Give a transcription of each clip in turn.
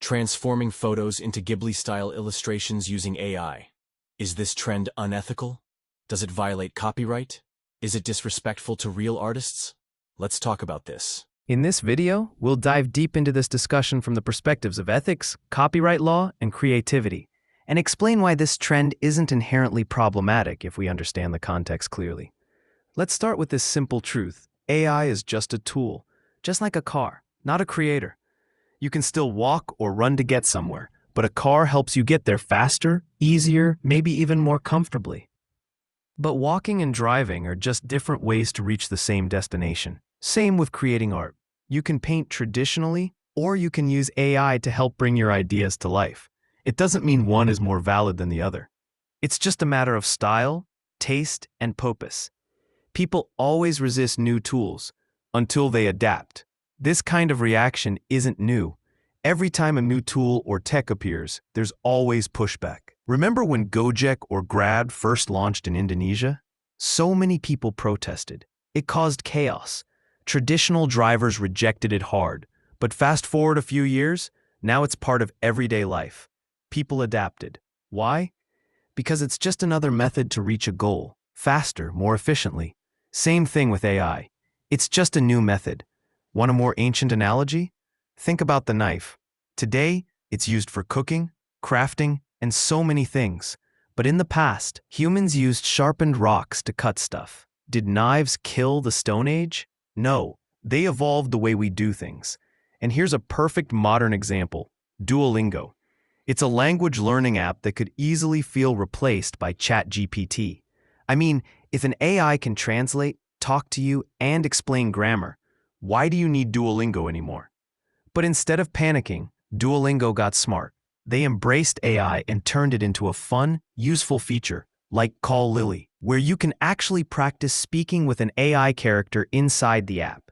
transforming photos into Ghibli-style illustrations using AI. Is this trend unethical? Does it violate copyright? Is it disrespectful to real artists? Let's talk about this. In this video, we'll dive deep into this discussion from the perspectives of ethics, copyright law, and creativity, and explain why this trend isn't inherently problematic if we understand the context clearly. Let's start with this simple truth. AI is just a tool, just like a car, not a creator. You can still walk or run to get somewhere, but a car helps you get there faster, easier, maybe even more comfortably. But walking and driving are just different ways to reach the same destination. Same with creating art. You can paint traditionally, or you can use AI to help bring your ideas to life. It doesn't mean one is more valid than the other. It's just a matter of style, taste, and purpose. People always resist new tools until they adapt. This kind of reaction isn't new. Every time a new tool or tech appears, there's always pushback. Remember when Gojek or Grab first launched in Indonesia? So many people protested. It caused chaos. Traditional drivers rejected it hard, but fast forward a few years, now it's part of everyday life. People adapted. Why? Because it's just another method to reach a goal, faster, more efficiently. Same thing with AI. It's just a new method. Want a more ancient analogy? Think about the knife. Today, it's used for cooking, crafting, and so many things. But in the past, humans used sharpened rocks to cut stuff. Did knives kill the Stone Age? No, they evolved the way we do things. And here's a perfect modern example, Duolingo. It's a language learning app that could easily feel replaced by ChatGPT. I mean, if an AI can translate, talk to you, and explain grammar, why do you need Duolingo anymore? But instead of panicking, Duolingo got smart. They embraced AI and turned it into a fun, useful feature, like Call Lily, where you can actually practice speaking with an AI character inside the app.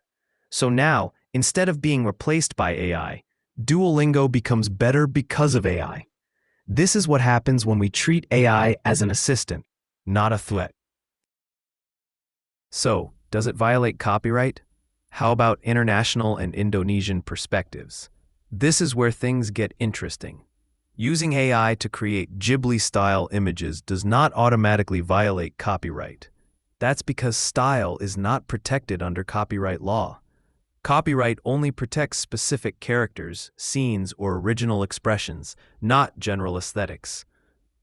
So now, instead of being replaced by AI, Duolingo becomes better because of AI. This is what happens when we treat AI as an assistant, not a threat. So, does it violate copyright? How about international and Indonesian perspectives? This is where things get interesting. Using AI to create Ghibli-style images does not automatically violate copyright. That's because style is not protected under copyright law. Copyright only protects specific characters, scenes, or original expressions, not general aesthetics.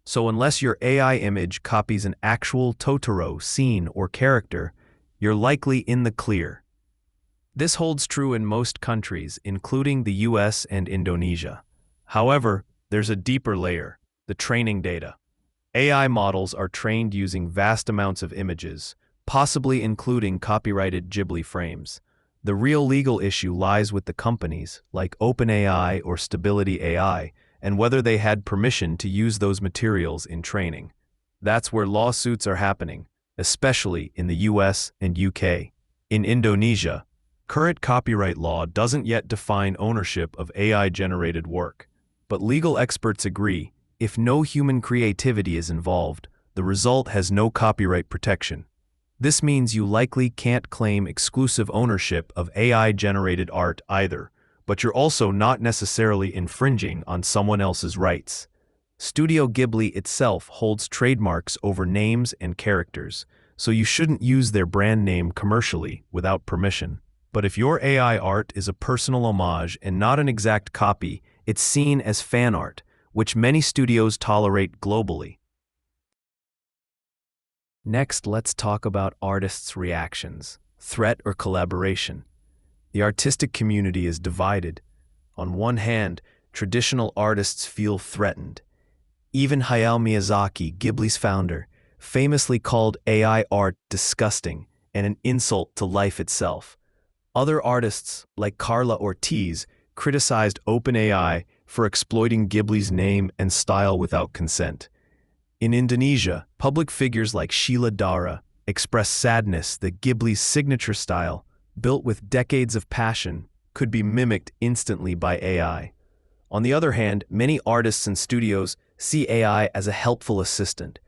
So unless your AI image copies an actual Totoro scene or character, you're likely in the clear. This holds true in most countries, including the US and Indonesia. However, there's a deeper layer, the training data. AI models are trained using vast amounts of images, possibly including copyrighted Ghibli frames. The real legal issue lies with the companies, like OpenAI or Stability AI, and whether they had permission to use those materials in training. That's where lawsuits are happening, especially in the US and UK. In Indonesia, current copyright law doesn't yet define ownership of AI-generated work. But legal experts agree, if no human creativity is involved, the result has no copyright protection. This means you likely can't claim exclusive ownership of AI-generated art either, but you're also not necessarily infringing on someone else's rights. Studio Ghibli itself holds trademarks over names and characters, so you shouldn't use their brand name commercially without permission. But if your AI art is a personal homage and not an exact copy, it's seen as fan art, which many studios tolerate globally. Next, let's talk about artists' reactions, threat or collaboration. The artistic community is divided. On one hand, traditional artists feel threatened. Even Hayao Miyazaki, Ghibli's founder, famously called AI art disgusting and an insult to life itself. Other artists, like Carla Ortiz, criticized OpenAI for exploiting Ghibli's name and style without consent. In Indonesia, public figures like Sheila Dara express sadness that Ghibli's signature style, built with decades of passion, could be mimicked instantly by AI. On the other hand, many artists and studios see AI as a helpful assistant.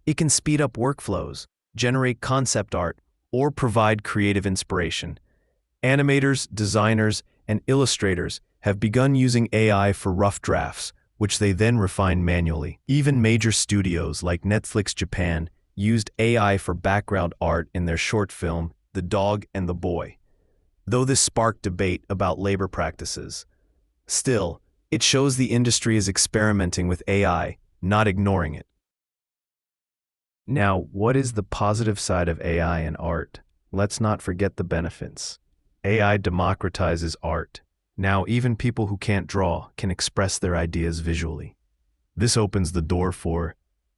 It can speed up workflows, generate concept art, or provide creative inspiration. Animators, designers, and illustrators have begun using AI for rough drafts, which they then refine manually. Even major studios like Netflix Japan used AI for background art in their short film, The Dog and the Boy. Though this sparked debate about labor practices, still, it shows the industry is experimenting with AI, not ignoring it. Now, what is the positive side of AI in art? Let's not forget the benefits. AI democratizes art. Now, even people who can't draw can express their ideas visually. This opens the door for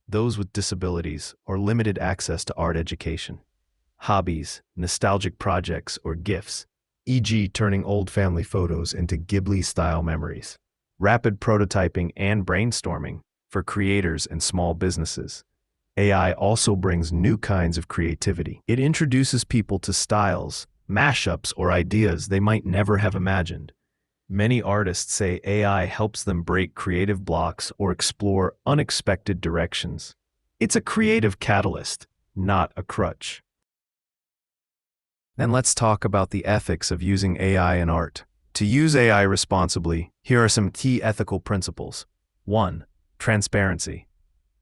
those with disabilities or limited access to art education. Hobbies, nostalgic projects, or gifts, e.g. turning old family photos into Ghibli-style memories. Rapid prototyping and brainstorming for creators and small businesses. AI also brings new kinds of creativity. It introduces people to styles, mashups, or ideas they might never have imagined. Many artists say AI helps them break creative blocks or explore unexpected directions. It's a creative catalyst, not a crutch. Then let's talk about the ethics of using AI in art. To use AI responsibly, here are some key ethical principles. 1. Transparency.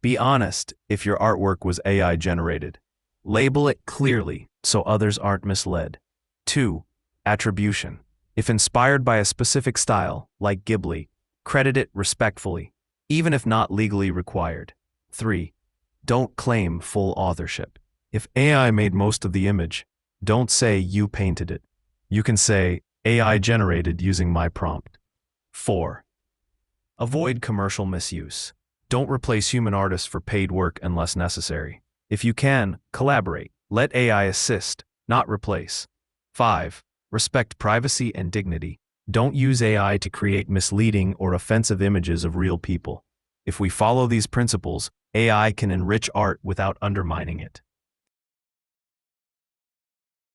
Be honest if your artwork was AI generated. Label it clearly so others aren't misled. 2. Attribution. If inspired by a specific style, like Ghibli, credit it respectfully, even if not legally required. 3. Don't claim full authorship. If AI made most of the image, don't say you painted it. You can say, AI generated using my prompt. 4. Avoid commercial misuse. Don't replace human artists for paid work unless necessary. If you can, collaborate. Let AI assist, not replace. 5. Respect privacy and dignity. Don't use AI to create misleading or offensive images of real people. If we follow these principles, AI can enrich art without undermining it.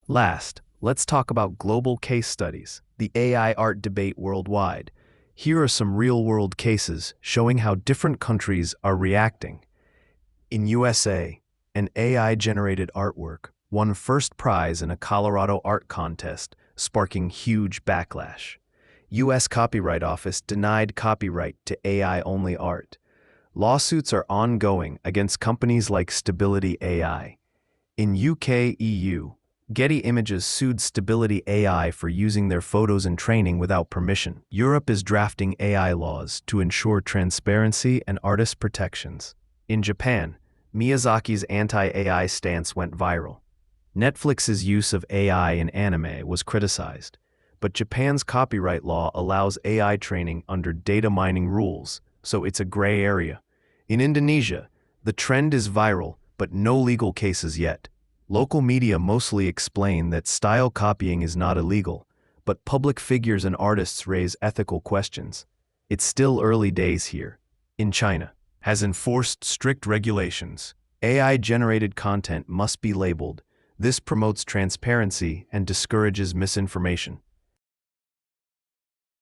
Last, let's talk about global case studies, the AI art debate worldwide. Here are some real-world cases showing how different countries are reacting. In USA, an AI-generated artwork won first prize in a Colorado art contest, sparking huge backlash. U.S. Copyright Office denied copyright to AI-only art. Lawsuits are ongoing against companies like Stability AI. In UK/EU, Getty Images sued Stability AI for using their photos in training without permission. Europe is drafting AI laws to ensure transparency and artist protections. In Japan, Miyazaki's anti-AI stance went viral. Netflix's use of AI in anime was criticized, but Japan's copyright law allows AI training under data mining rules, so it's a gray area. In Indonesia, the trend is viral, but no legal cases yet. Local media mostly explain that style copying is not illegal, but public figures and artists raise ethical questions. It's still early days here. In China, has enforced strict regulations. AI-generated content must be labeled. This promotes transparency and discourages misinformation.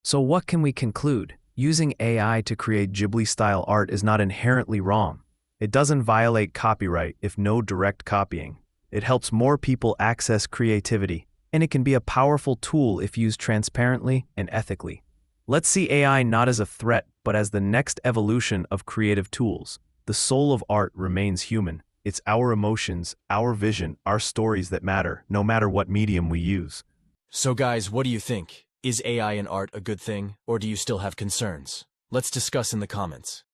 So what can we conclude? Using AI to create Ghibli-style art is not inherently wrong. It doesn't violate copyright if no direct copying. It helps more people access creativity, and it can be a powerful tool if used transparently and ethically. Let's see AI not as a threat, but as the next evolution of creative tools. The soul of art remains human. It's our emotions, our vision, our stories that matter, no matter what medium we use. So guys, what do you think? Is AI in art a good thing, or do you still have concerns? Let's discuss in the comments.